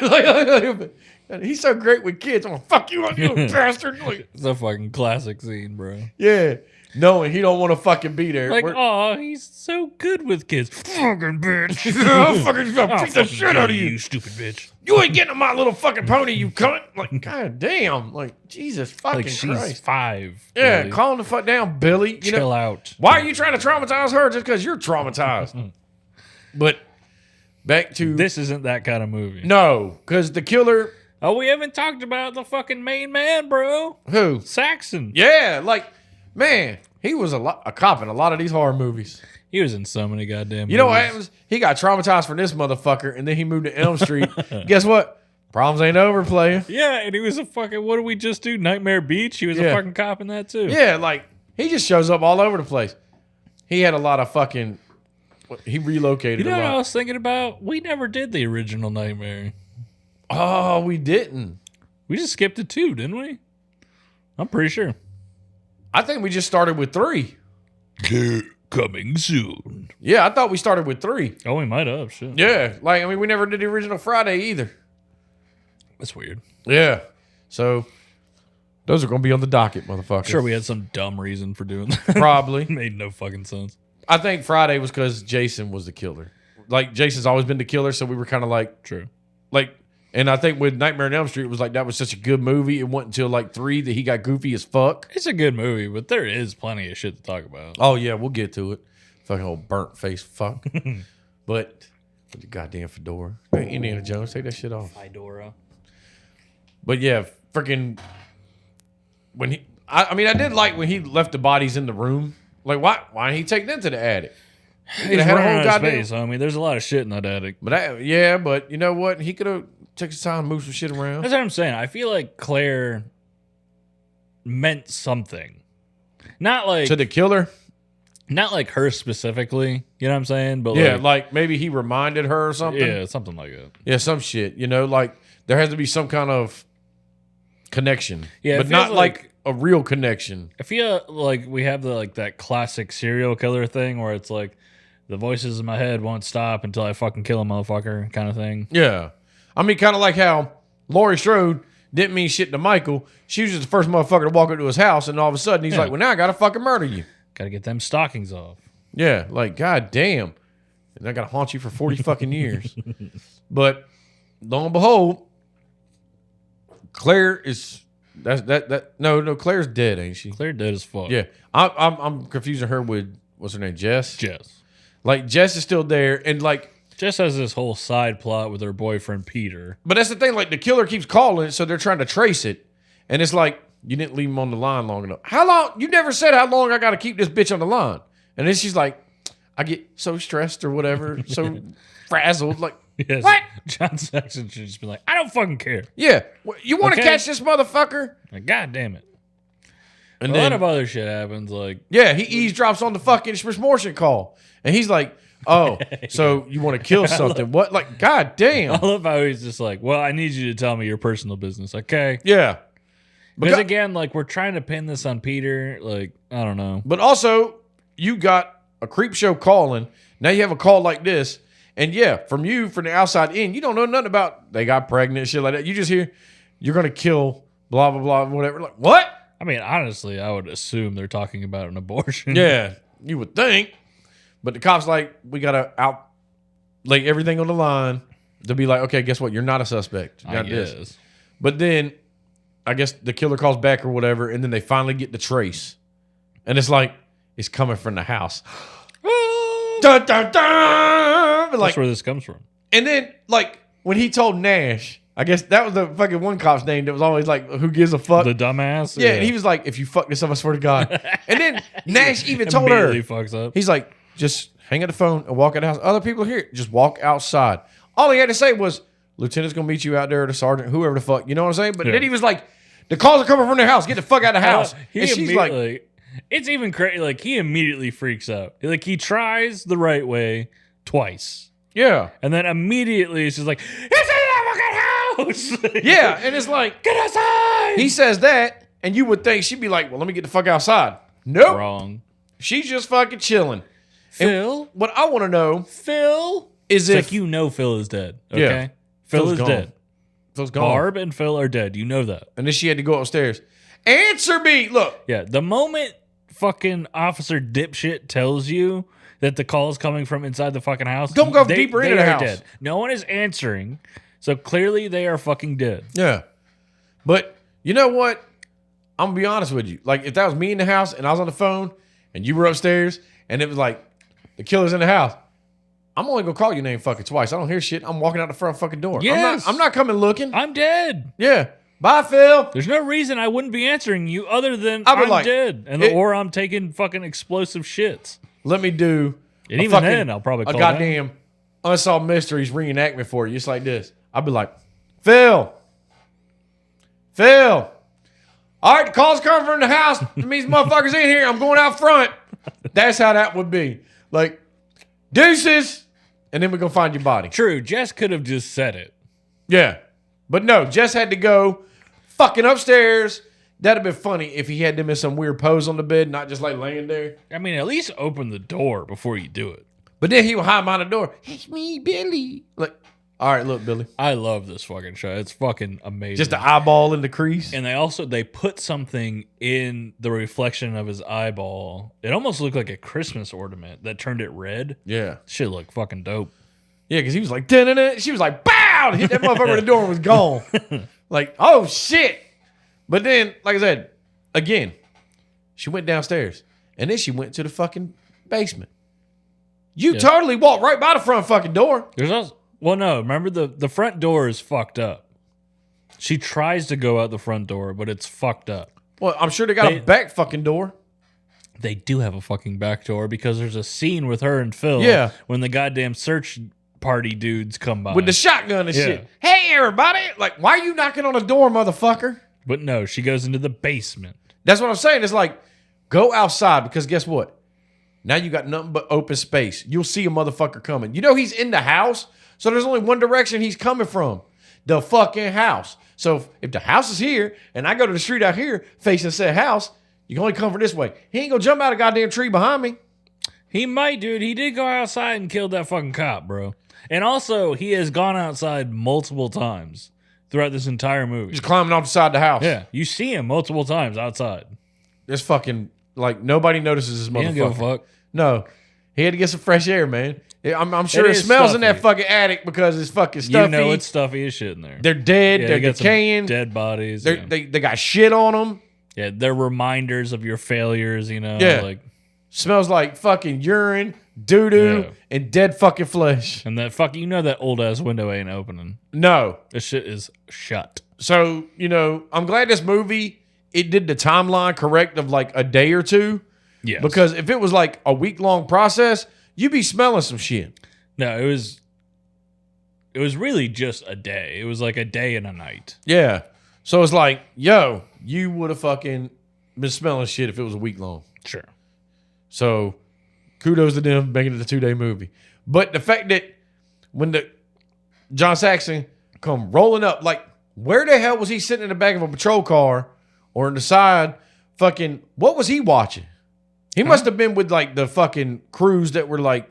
He's so great with kids. I'm going to fuck you up, you bastard. Like, It's a fucking classic scene, bro. yeah. Knowing he don't want to fucking be there. Like, oh, he's so good with kids. Fucking bitch. I'm fucking gonna beat the shit out of you. You stupid bitch. You ain't getting on my little fucking pony, you cunt. Like, god damn. Like, Jesus fucking Like, she's Christ. 5. Yeah, Billy. calm the fuck down, Billy. You Chill know, out. why are you trying to traumatize her just because you're traumatized? But back to This isn't that kind of movie. no, because the killer, Oh, we haven't talked about the fucking main man, bro. who? Saxon. Yeah, like, man, he was a cop in a lot of these horror movies. He was in so many goddamn You know what movies. happens? He got traumatized from this motherfucker, and then he moved to Elm Street. Guess what? Problems ain't over, player. Yeah, and he was a fucking, what did we just do? Nightmare Beach? He was a Yeah. fucking cop in that too. Yeah, like, he just shows up all over the place. He had a lot of fucking, he relocated You know a what I lot. was thinking about? We never did the original Nightmare. Oh, we didn't. We just skipped to 2, didn't we? I'm pretty sure. I think we just started with 3. Coming soon. Yeah, I thought we started with 3. Oh, we might have. Shit. Yeah, like, I mean, we never did the original Friday either. That's weird. Yeah. So, those are going to be on the docket, motherfucker. Sure, we had some dumb reason for doing that. Probably. Made no fucking sense. I think Friday was because Jason was the killer. Like, Jason's always been the killer, so we were kind of like, True. like, and I think with Nightmare on Elm Street, it was like, that was such a good movie. It wasn't until like 3 that he got goofy as fuck. It's a good movie, but there is plenty of shit to talk about. Oh, yeah, we'll get to it. Fucking old burnt face fuck. But, with the goddamn fedora. Hey, Indiana Jones, take that shit off. Fedora. But yeah, freaking, when he, I mean, I did like when he left the bodies in the room. Like, why didn't he take them to the attic? He could He's have had a running whole out of goddamn. space. I mean, there's a lot of shit in that attic. But yeah, but you know what? He could have took his time, moved some shit around. That's what I'm saying. I feel like Claire meant something. Not like To the killer? not like her specifically, you know what I'm saying? But Yeah, like maybe he reminded her or something. yeah, something like that. Yeah, some shit. You know, like there has to be some kind of connection. Yeah, it but feels not like a real connection. I feel like we have the like that classic serial killer thing where it's like the voices in my head won't stop until I fucking kill a motherfucker kind of thing. Yeah. I mean, kind of like how Laurie Strode didn't mean shit to Michael. She was just the first motherfucker to walk into his house, and all of a sudden he's Yeah. like, well, now I got to fucking murder you. Got to get them stockings off. Yeah, like, god damn. And I got to haunt you for 40 fucking years. But lo and behold, Claire is, no, Claire's dead, ain't she? Claire dead as fuck. Yeah. I'm confusing her with, what's her name, Jess? Jess. Like, Jess is still there, and like, Jess has this whole side plot with her boyfriend Peter. but that's the thing, like, the killer keeps calling, so they're trying to trace it. And it's like, you didn't leave him on the line long enough. How long? You never said how long I got to keep this bitch on the line. And then she's like, I get so stressed or whatever, so frazzled. Like, Yes. what? John Saxon should just be like, I don't fucking care. Yeah. You want to Okay. catch this motherfucker? Like, God damn it. And A then, lot of other shit happens. Like, yeah, he eavesdrops on the fucking Morrison call. And he's like, oh, so you want to kill something? What? Like, god I damn. love how he's just like, well, I need you to tell me your personal business, okay? Yeah. Because Beca- again, like, we're trying to pin this on Peter. Like, I don't know. But also, you got a creep show calling. Now you have a call like this. And yeah, from the outside in, you don't know nothing about they got pregnant, shit like that. You just hear, you're going to kill, blah, blah, blah, whatever. Like, what? I mean, honestly, I would assume they're talking about an abortion. Yeah, you would think. But the cop's like, we got to lay everything on the line to be like, okay, guess what? You're not a suspect. You I got guess. this. But then, I guess the killer calls back or whatever, and then they finally get the trace. And it's like, it's coming from the house. Dun, dun, dun! But like, That's where this comes from. and then, like, when he told Nash, I guess that was the fucking one cop's name that was always like, who gives a fuck? The dumbass? Yeah, and he was like, if you fuck this up, I swear to God. And then Nash even told her, Immediately fucks up. he's like, just hang up the phone and walk out the house. Other people here, just walk outside. All he had to say was, Lieutenant's going to meet you out there, or the sergeant, whoever the fuck. You know what I'm saying? But Yeah. then he was like, the calls are coming from their house. Get the fuck out of the house. And she's like, it's even crazy. Like, he immediately freaks out. Like, he tries the right way twice. yeah. And then immediately it's just like, it's in that fucking house. Yeah. And it's like, get outside. he says that, and you would think she'd be like, well, let me get the fuck outside. Nope. Wrong. She's just fucking chilling. Phil? And what I want to know Phil? is It's if like, you know Phil is dead. Okay? Yeah. Phil Phil's is gone. dead. Phil's gone. Barb and Phil are dead. You know that. And then she had to go upstairs. Answer me. Look. Yeah. The moment fucking Officer Dipshit tells you that the call is coming from inside the fucking house, Don't go deeper into the are house. Dead. No one is answering. So clearly they are fucking dead. Yeah. But you know what? I'm going to be honest with you. Like, if that was me in the house and I was on the phone and you were upstairs and it was like, the killer's in the house, I'm only going to call your name fucking twice. I don't hear shit. I'm walking out the front fucking door. Yes. I'm not coming looking. I'm dead. Yeah. Bye, Phil. There's no reason I wouldn't be answering you other than I'd be I'm like, dead. Or I'm taking fucking explosive shits. Let me do And even then, I'll probably call a goddamn Unsolved Mysteries reenactment for you. Just like this. I'll be like, Phil. All right, the call's coming from the house. That means motherfuckers in here. I'm going out front. That's how that would be. Like, deuces. And then we're going to find your body. True. Jess could have just said it. Yeah. But no, Jess had to go fucking upstairs. That'd have been funny if he had them in some weird pose on the bed, not just like laying there. I mean, at least open the door before you do it. But then he would hide behind the door. It's me, Billy. Like, all right, look, Billy. I love this fucking show. It's fucking amazing. Just the eyeball in the crease. And they put something in the reflection of his eyeball. It almost looked like a Christmas ornament that turned it red. Yeah. Shit looked fucking dope. Yeah, because he was like, dun-dun-dun. She was like, bow! Hit that motherfucker in the door and was gone. Like, oh, shit. But then, like I said, again, she went downstairs. And then she went to the fucking basement. You totally walked right by the front fucking door. There's also, well, no, remember the front door is fucked up. She tries to go out the front door, but it's fucked up. Well, I'm sure they got a back fucking door. They do have a fucking back door because there's a scene with her and Phil. Yeah. When the goddamn search party dudes come by. With the shotgun and shit. Hey, everybody. Like, why are you knocking on the door, motherfucker? But no, she goes into the basement. That's what I'm saying. It's like, go outside because guess what? Now you got nothing but open space. You'll see a motherfucker coming. You know he's in the house, so there's only one direction he's coming from. The fucking house. So if the house is here and I go to the street out here facing said house, you can only come from this way. He ain't gonna jump out a goddamn tree behind me. He might, dude. He did go outside and killed that fucking cop, bro. And also, he has gone outside multiple times throughout this entire movie. Just climbing off the side of the house. Yeah, you see him multiple times outside. It's fucking, like, nobody notices this motherfucker. He don't give a fuck. No. He had to get some fresh air, man. I'm sure It it is smells in stuffy. that fucking attic because it's fucking stuffy. You know it's stuffy as shit in there. They're dead. Yeah, They're you got some decaying. dead bodies. They got shit on them. Yeah, they're reminders of your failures, you know? Yeah. Like, Smells like fucking urine, doo-doo, and dead fucking flesh. and that fucking, you know that old ass window ain't opening. No. This shit is shut. So, you know, I'm glad this movie, it did the timeline correct of like a day or two. Yeah. Because if it was like a week-long process, you'd be smelling some shit. No, it was really just a day. It was like a day and a night. Yeah. So it's like, yo, you would have fucking been smelling shit if it was a week long. Sure. So kudos to them making it a 2-day movie. But the fact that when the John Saxon come rolling up, like, where the hell was he sitting in the back of a patrol car or in the side fucking, what was he watching? He must have been with like the fucking crews that were like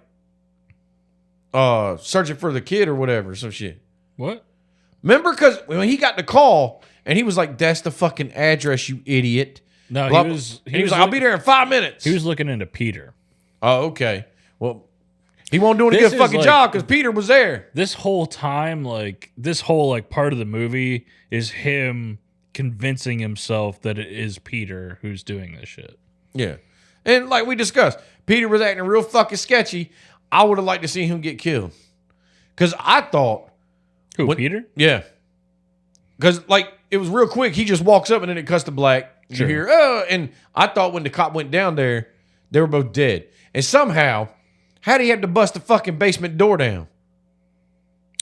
searching for the kid or whatever, some shit. What? Remember, because when he got the call and he was like, that's the fucking address, you idiot. No, Blah, he was like, I'll be there in 5 minutes. He was looking into Peter. Oh, okay. Well, he won't do a This good is fucking like- job because Peter was there. This whole time, like this whole like part of the movie is him convincing himself that it is Peter who's doing this shit. Yeah. And like we discussed, Peter was acting real fucking sketchy. I would have liked to see him get killed. Because I thought. Who, Peter? Yeah. Because like it was real quick. He just walks up and then it cuts to black. Sure. You hear, and I thought when the cop went down there, they were both dead. And somehow, how'd he have to bust the fucking basement door down?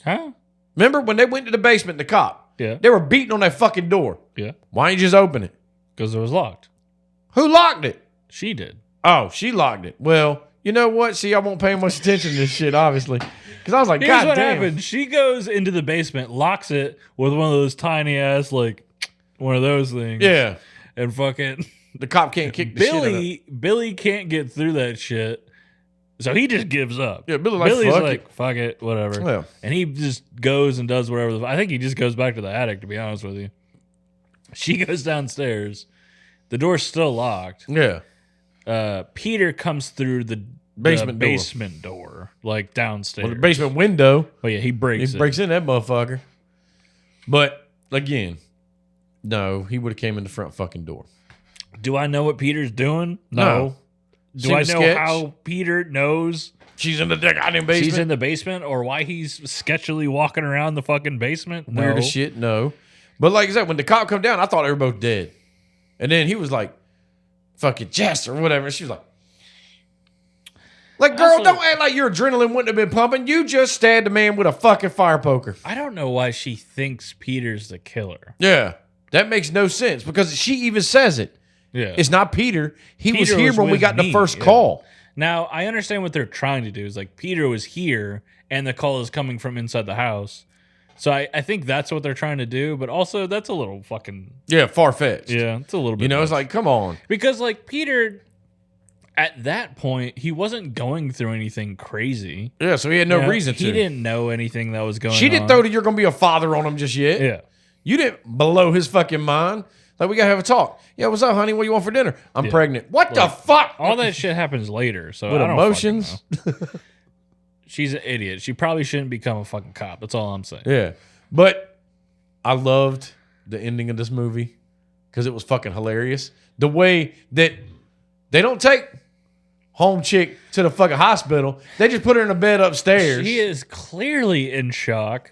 Huh? Remember when they went to the basement, the cop, Yeah. They were beating on that fucking door. Yeah. Why didn't you just open it? Because it was locked. Who locked it? She did. Oh, she locked it. Well, you know what? See, I won't pay much attention to this shit, obviously. Because I was like, Here's God what damn. happened. She goes into the basement, locks it with one of those tiny ass, like, one of those things. Yeah. And fucking The cop can't kick the shit out of it. Billy can't get through that shit. So he just gives up. Yeah, Billy's like, fuck it, whatever. Yeah. And he just goes and does whatever. I think he just goes back to the attic, to be honest with you. She goes downstairs. The door's still locked. Yeah. Peter comes through the basement door, like downstairs. Well, the basement window. Oh, yeah, he breaks in that motherfucker. But, again, no, he would have came in the front fucking door. Do I know what Peter's doing? No. Do Seen I the know sketch? how Peter knows She's in the goddamn basement. she's in the basement or why he's sketchily walking around the fucking basement? No. Weird as shit, no. But like I said, when the cop come down, I thought they were both dead. And then he was like, fucking Jess or whatever. And she was like, girl, Also- don't act like your adrenaline wouldn't have been pumping. You just stabbed a man with a fucking fire poker. I don't know why she thinks Peter's the killer. Yeah. That makes no sense because she even says it. Yeah. It's not Peter. He was Peter here was when we with got the me, first yeah. call. Now, I understand what they're trying to do. Is like Peter was here and the call is coming from inside the house. So I think that's what they're trying to do. But also, that's a little fucking... Yeah, far-fetched. Yeah, it's a little bit... You know, it's much. like, come on. Because, like, Peter... At that point, he wasn't going through anything crazy. Yeah, so he had no You know, reason to. He didn't know anything that was going on. She didn't throw that you're going to be a father on him just yet. Yeah. You didn't blow his fucking mind. Like, we got to have a talk. Yeah, what's up, honey? What do you want for dinner? I'm Yeah. pregnant. What the Like, fuck? All that shit happens later. So With I don't emotions. fucking know. She's an idiot. She probably shouldn't become a fucking cop. That's all I'm saying. Yeah. But I loved the ending of this movie because it was fucking hilarious. The way that they don't take home chick to the fucking hospital. They just put her in a bed upstairs. She is clearly in shock.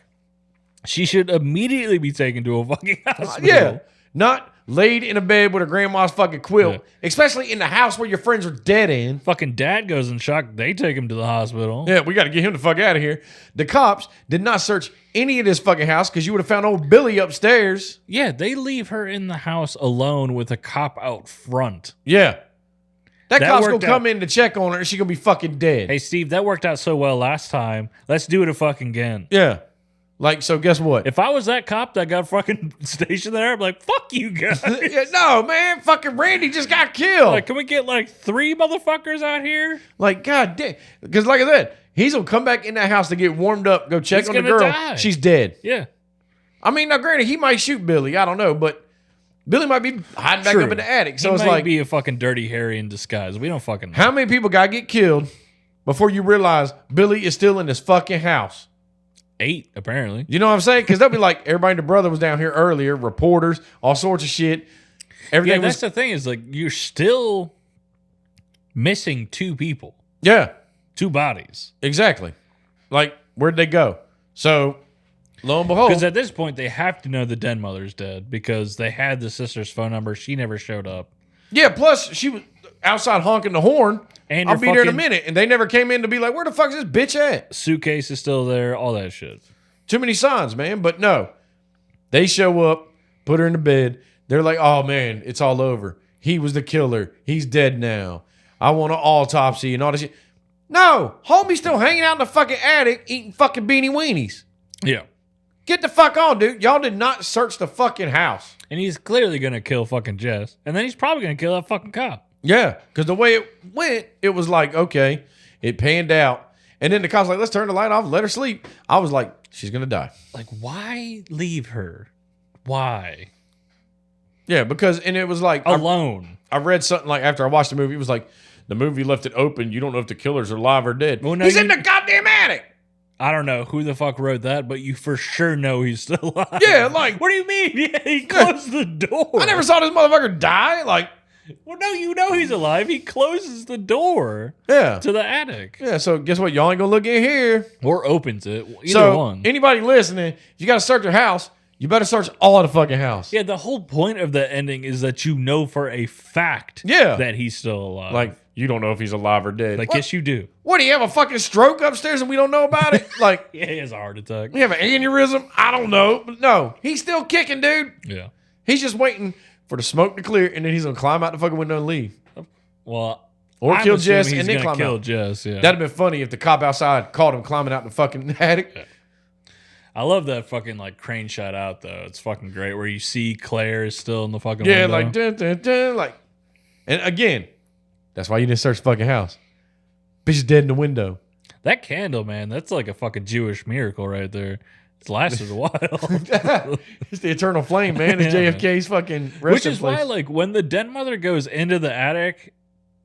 She should immediately be taken to a fucking hospital. Yeah. Not laid in a bed with her grandma's fucking quilt. Yeah. Especially in the house where your friends are dead in. Fucking dad goes in shock. They take him to the hospital. Yeah, we got to get him the fuck out of here. The cops did not search any of this fucking house because you would have found old Billy upstairs. Yeah, they leave her in the house alone with a cop out front. Yeah. That cop's going worked to come out. in to check on her and she's going to be fucking dead. Hey, Steve, that worked out so well last time. Let's do it a fucking again. Yeah. Like, so guess what? If I was that cop that got fucking stationed there, I'd be like, fuck you guys. Yeah, no, man. Fucking Randy just got killed. Like, can we get like 3 motherfuckers out here? Like, God damn. Because like I said, he's going to come back in that house to get warmed up, go check He's on the gonna girl. die. She's dead. Yeah. I mean, now granted, he might shoot Billy. I don't know, but Billy might be hiding back True. up in the attic. So He it's might like, be a fucking dirty Harry in disguise. We don't fucking know. how many people got to get killed before you realize Billy is still in this fucking house? 8, apparently. You know what I'm saying? Because they'll be like, everybody and the brother was down here earlier, reporters, all sorts of shit. Yeah, Everything that's was, the thing is like you're still missing 2 people, yeah, 2 bodies. exactly. Like, where'd they go? So, lo and behold, Because at this point they have to know the den mother's dead because they had the sister's phone number. She never showed up. yeah, plus she was outside honking the horn. And I'll her be there in a fucking- minute. And they never came in to be like, where the fuck is this bitch at? Suitcase is still there. All that shit. Too many signs, man. But no, they show up, put her in the bed. They're like, oh, man, it's all over. He was the killer. He's dead now. I want an autopsy and all this shit. No, homie's still hanging out in the fucking attic eating fucking beanie weenies. Yeah. Get the fuck on, dude. Y'all did not search the fucking house. And he's clearly going to kill fucking Jess. And then he's probably going to kill that fucking cop. Yeah, because the way it went, it was like, okay, it panned out. And then the cop's like, let's turn the light off, let her sleep. I was like, she's going to die. Like, why leave her? Why? Yeah, because, and it was like, Alone. I read something like after I watched the movie, it was like, the movie left it open. You don't know if the killers are alive or dead. Well, no, He's you- in the goddamn attic. I don't know who the fuck wrote that, but you for sure know he's still alive. Yeah, like, What do you mean? Yeah, he closed the door. I never saw this motherfucker die. Like, Well, no, you know he's alive. He closes the door yeah. to the attic. Yeah, so guess what? Y'all ain't going to look in here. Or opens it. Either So, one. anybody listening, if you got to search your house, you better search all of the fucking house. Yeah, the whole point of the ending is that you know for a fact Yeah. that he's still alive. Like, You don't know if he's alive or dead. Like, yes, you do. What, do you have a fucking stroke upstairs and we don't know about it? Like, Yeah, he has a heart attack. you have an aneurysm? I don't know. But no, he's still kicking, dude. Yeah. He's just waiting for the smoke to clear, and then he's going to climb out the fucking window and leave. Well, Or I'm kill assuming Jess he's and then gonna climb kill out. Jess, yeah. That'd have been funny if the cop outside caught him climbing out the fucking attic. I love that fucking like crane shot out though. It's fucking great where you see Claire is still in the fucking Yeah, window. like, dun, dun, dun, like. And again, that's why you didn't search the fucking house. Bitch is dead in the window. That candle, man, that's like a fucking Jewish miracle right there. It's lasted a while. It's the eternal flame, man. It's Yeah, JFK's fucking resting Which is place. why, like, when the den mother goes into the attic,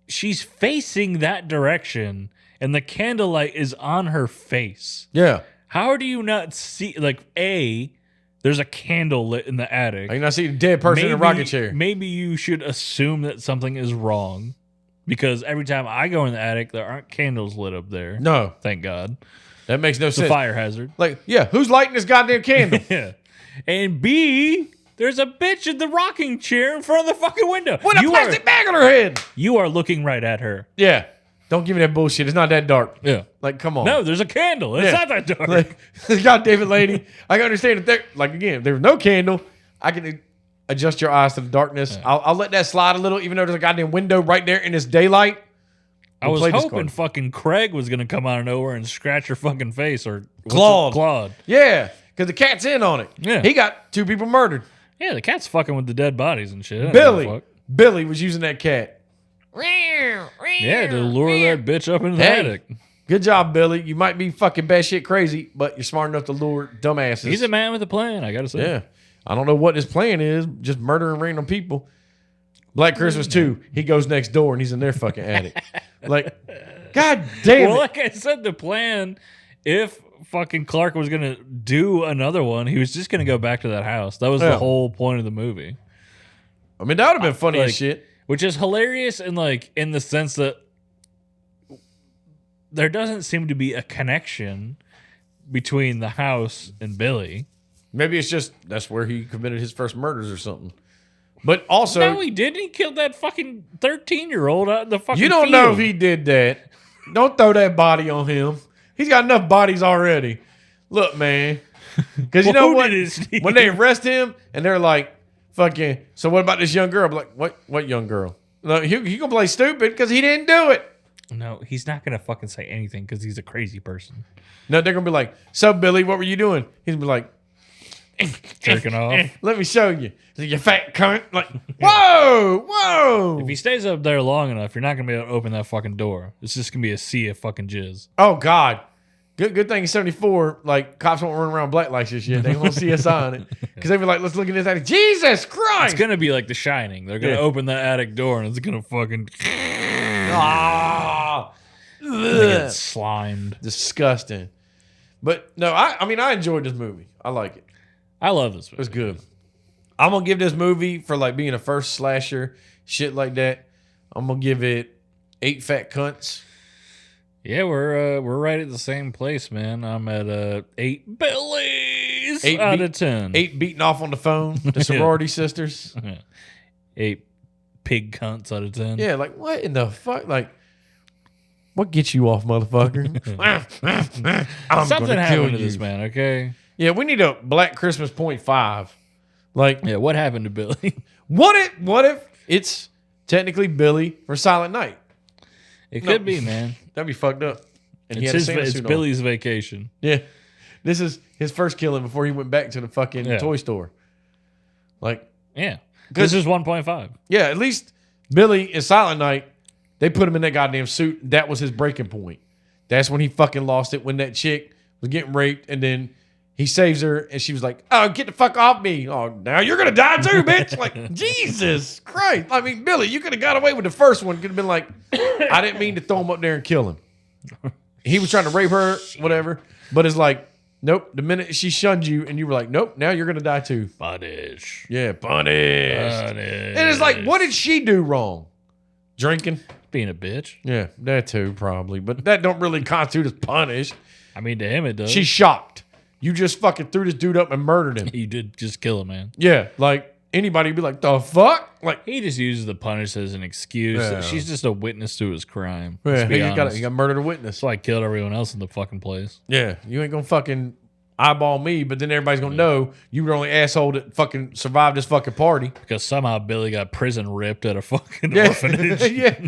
she's facing that direction and the candlelight is on her face. Yeah. How do you not see, like, there's a candle lit in the attic. I not see a dead person in a rocking chair. Maybe you should assume that something is wrong because every time I go in the attic, there aren't candles lit up there. No, Thank God. that makes no It's a sense. fire hazard. Like, yeah, who's lighting this goddamn candle? Yeah. And B, there's a bitch in the rocking chair in front of the fucking window. With a plastic bag on her head. You are looking right at her. Yeah. Don't give me that bullshit. It's not that dark. Yeah. Like, come on. No, there's a candle. It's Yeah. not that dark. Like, God damn it, lady. I can understand if there, like, again, if there was no candle, I can adjust your eyes to the darkness. Yeah. I'll let that slide a little, even though there's a goddamn window right there in this daylight. I was play this hoping card. fucking Craig was going to come out of nowhere and scratch her fucking face or Claude. Claude. Yeah, because the cat's in on it. Yeah. He got 2 people murdered. Yeah, the cat's fucking with the dead bodies and shit. I don't give a fuck. Billy was using that cat. Yeah, to lure that bitch up into the Hey. attic. Good job, Billy. You might be fucking batshit crazy, but you're smart enough to lure dumbasses. He's a man with a plan, I got to say. Yeah. I don't know what his plan is, just murdering random people. Black Christmas 2, he goes next door and he's in their fucking attic. Like, God damn Well, it. like I said, the plan, if fucking Clark was going to do another one, he was just going to go back to that house. That was Yeah. the whole point of the movie. I mean, that would have been funny like- as shit. Which is hilarious in like in the sense that there doesn't seem to be a connection between the house and Billy. Maybe it's just that's where he committed his first murders or something. But also, No, he didn't. He killed that fucking 13-year-old out in the fucking you don't field. know if he did that. Don't throw that body on him. He's got enough bodies already. Look, man. Because you Well, know who what? did his sneak? When they arrest him and they're like, fucking, so what about this young girl? I'm like, what young girl? No, he gonna play stupid because he didn't do it. No, he's not going to fucking say anything because he's a crazy person. No, they're gonna be like, so Billy, what were you doing? He's gonna be like, Jerking off. let me show you. So you fat cunt. Like, whoa. If he stays up there long enough, you're not going to be able to open that fucking door. It's just going to be a sea of fucking jizz. Oh God. Good thing in 74, like, cops won't run around black like this shit. They won't CSI on it. Because they be like, let's look at this attic. Jesus Christ! It's going to be like The Shining. They're going to Yeah. open that attic door and it's going to fucking Ah, get slimed. disgusting. But no, I mean, I enjoyed this movie. I like it. I love this It was movie. good. I'm gonna give this movie for like being a first slasher, shit like that. I'm gonna give it 8 fat cunts. Yeah, we're right at the same place, man. I'm at 8 Billies 8 out of 10. 8 beating off on the phone. The sorority sisters. 8 pig cunts out of 10. Yeah, like what in the fuck? Like, what gets you off, motherfucker? I'm Something gonna kill happened to you. this man, okay? Yeah, we need a Black Christmas .5. Like, Yeah, what happened to Billy? what if it's technically Billy for Silent Night? It No. could be, man. That'd be fucked up. And he had a It's Santa it's suit on. Billy's vacation. Yeah. This is his first killing before he went back to the fucking Yeah. toy store. Like, Yeah. 'Cause- This is 1.5. yeah, at least Billy in Silent Night, they put him in that goddamn suit. That was his breaking point. That's when he fucking lost it, when that chick was getting raped and then he saves her and she was like, oh, get the fuck off me. Oh, now you're going to die too, bitch. Like, Jesus Christ. I mean, Billy, you could have got away with the first one. Could have been like, I didn't mean to throw him up there and kill him. He was trying to rape her, whatever. But it's like, nope. The minute she shunned you and you were like, nope, now you're going to die too. Punish. Yeah, punished. Punish. And it's like, what did she do wrong? Drinking? Being a bitch. Yeah, that too, probably. But that don't really constitute as punished. I mean, to him it does. She's shocked. You just fucking threw this dude up and murdered him. You did just kill a man. Yeah, like anybody would be like, the fuck? Like, He just uses the punish as an excuse. Yeah. She's just a witness to his crime. yeah, Let's be he honest. got murdered a witness. That's why I killed everyone else in the fucking place. Yeah, you ain't gonna fucking eyeball me, but then everybody's gonna know you were the only asshole that fucking survived this fucking party. Because somehow Billy got prison ripped at a fucking Yeah, orphanage. yeah.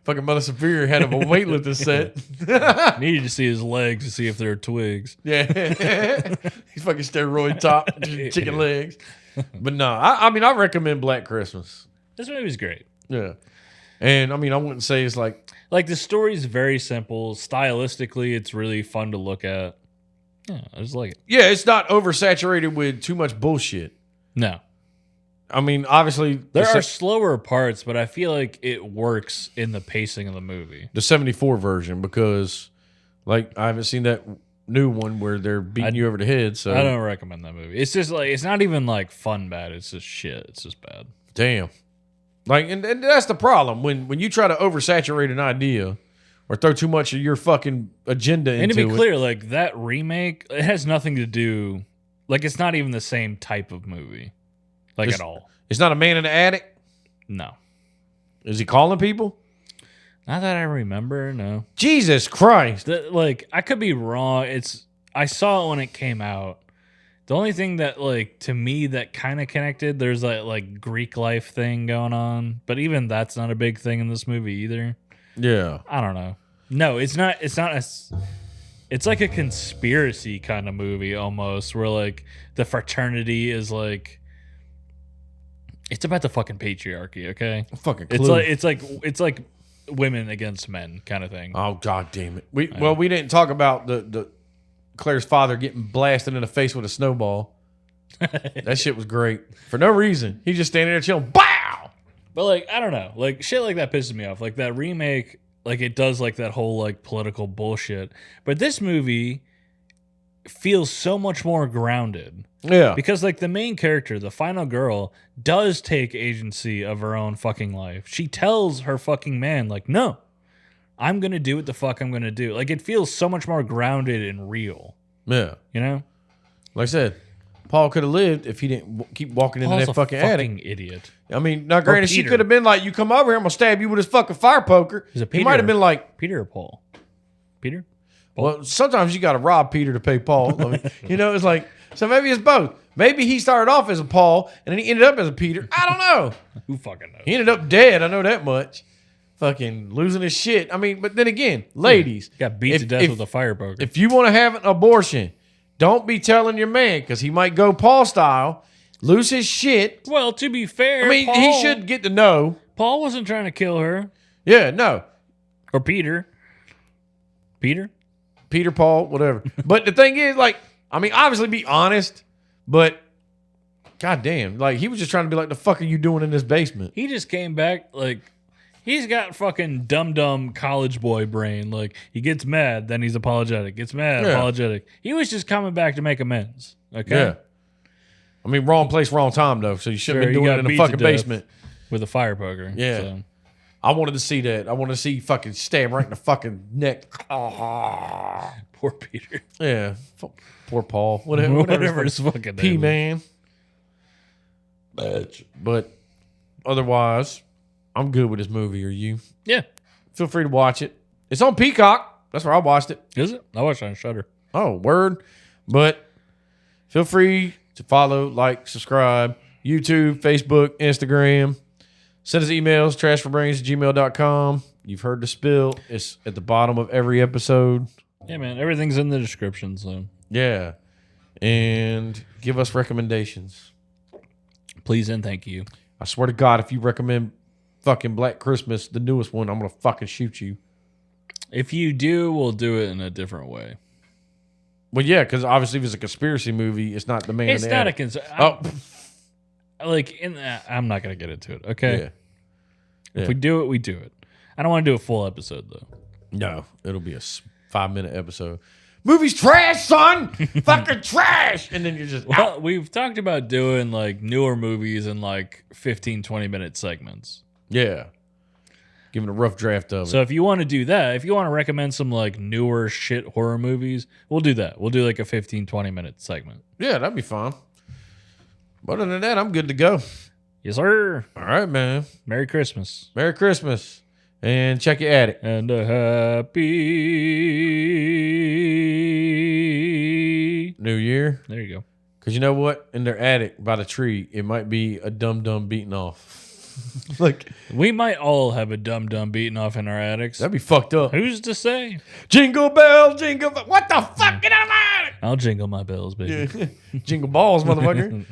Fucking Mother Superior had a weightlifting set. Needed to see his legs to see if they're twigs. Yeah, he's fucking steroid top, just chicken legs. But no, I mean I recommend Black Christmas. This movie's great. Yeah, and I mean I wouldn't say it's like The story's very simple. Stylistically, it's really fun to look at. Yeah, I just like it. yeah, it's not oversaturated with too much bullshit. No. I mean, obviously There are slower parts, but I feel like it works in the pacing of the movie. the 74 version because like I haven't seen that new one where they're beating you over the head. So I don't recommend that movie. It's just like, it's not even like fun bad. It's just shit. It's just bad. damn, like and that's the problem when you try to oversaturate an idea or throw too much of your fucking agenda into it. And to be clear, like that remake, it has nothing to do, like it's not even the same type of movie, like at all. It's not a man in the attic. No. Is he calling people? Not that I remember, no. Jesus Christ. Like, I could be wrong. I saw it when it came out. The only thing that, like, to me that kind of connected, there's that, like, Greek life thing going on. But even that's not a big thing in this movie either. Yeah. I don't know. No, it's not it's like a conspiracy kind of movie almost, where, like, the fraternity is, like, it's about the fucking patriarchy, okay? Fucking clue. It's like women against men kind of thing. Oh god damn it. We didn't talk about the Claire's father getting blasted in the face with a snowball. That shit was great. For no reason. He's just standing there chilling. Bow! But like, I don't know. Like shit like that pisses me off. Like that remake, like it does like that whole like political bullshit. But this movie feels so much more grounded. Yeah. Because like the main character, the final girl, does take agency of her own fucking life. She tells her fucking man, like, no, I'm going to do what the fuck I'm going to do. Like it feels so much more grounded and real. Yeah. You know? Like I said, Paul could have lived if he didn't keep walking into Paul's that a fucking attic. idiot. I mean, now granted, she Peter. could have been like, you come over here, I'm going to stab you with this fucking fire poker. Is it He Peter? might have been like, Peter or Paul? Peter? well, sometimes you got to rob Peter to pay Paul. I mean, you know, it's like, so maybe it's both. Maybe he started off as a Paul and then he ended up as a Peter. I don't know. Who fucking knows? He ended up dead. I know that much. Fucking losing his shit. I mean, but then again, ladies. Got beat to death with a fire poker. If you want to have an abortion, don't be telling your man because he might go Paul style, lose his shit. Well, to be fair, I mean, he should get to know. Paul wasn't trying to kill her. Yeah, no. Or Peter. Peter? Peter, Paul, whatever. But the thing is, like, I mean, obviously be honest, but goddamn, like he was just trying to be like, the fuck are you doing in this basement? He just came back like he's got fucking dumb college boy brain. Like he gets mad, then he's apologetic. Gets mad, Yeah. apologetic. He was just coming back to make amends. Okay. Yeah. I mean, wrong place, wrong time though. So you shouldn't Sure, be he doing got it in beat a to fucking death. basement. With a fire poker. Yeah. So. I wanted to see that. I wanted to see fucking stab right in the fucking neck. Poor Peter. Yeah. Poor Paul. Whatever his fucking P name is. man. But otherwise, I'm good with this movie. Are you? Yeah. Feel free to watch it. It's on Peacock. That's where I watched it. Is it? I watched it on Shudder. Oh, word. But feel free to follow, like, subscribe. YouTube, Facebook, Instagram. Send us emails, trashferbrains@gmail.com. You've heard the spill. It's at the bottom of every episode. Yeah, man. Everything's in the description, so Yeah. And give us recommendations. please and thank you. I swear to God, if you recommend fucking Black Christmas, the newest one, I'm going to fucking shoot you. If you do, we'll do it in a different way. Well, yeah, because obviously if it's a conspiracy movie, it's not the man It's in the not a attic. concern. Oh, Like in that, I'm not gonna get into it. Okay. yeah. If Yeah. we do it, we do it. I don't want to do a full episode though. No, it'll be a 5-minute episode. Movie's trash, son. Fucking trash. And then you're just Well, out. we've talked about doing like newer movies in like 15, 20-minute segments. Yeah. Giving a rough draft of it. So if you want to do that, if you want to recommend some like newer shit horror movies, we'll do that. We'll do like a 15, 20-minute segment. Yeah, that'd be fine. Other than that, I'm good to go. Yes, sir. All right, man. Merry Christmas. Merry Christmas. And check your attic. And a happy New Year. There you go. Because you know what? In their attic by the tree, it might be a dum-dum beating off. Like, we might all have a dum-dum beating off in our attics. that'd be fucked up. Who's to say? Jingle bell, jingle bell. What the fuck? Get out of my attic. I'll jingle my bells, baby. Yeah. Jingle balls, motherfucker.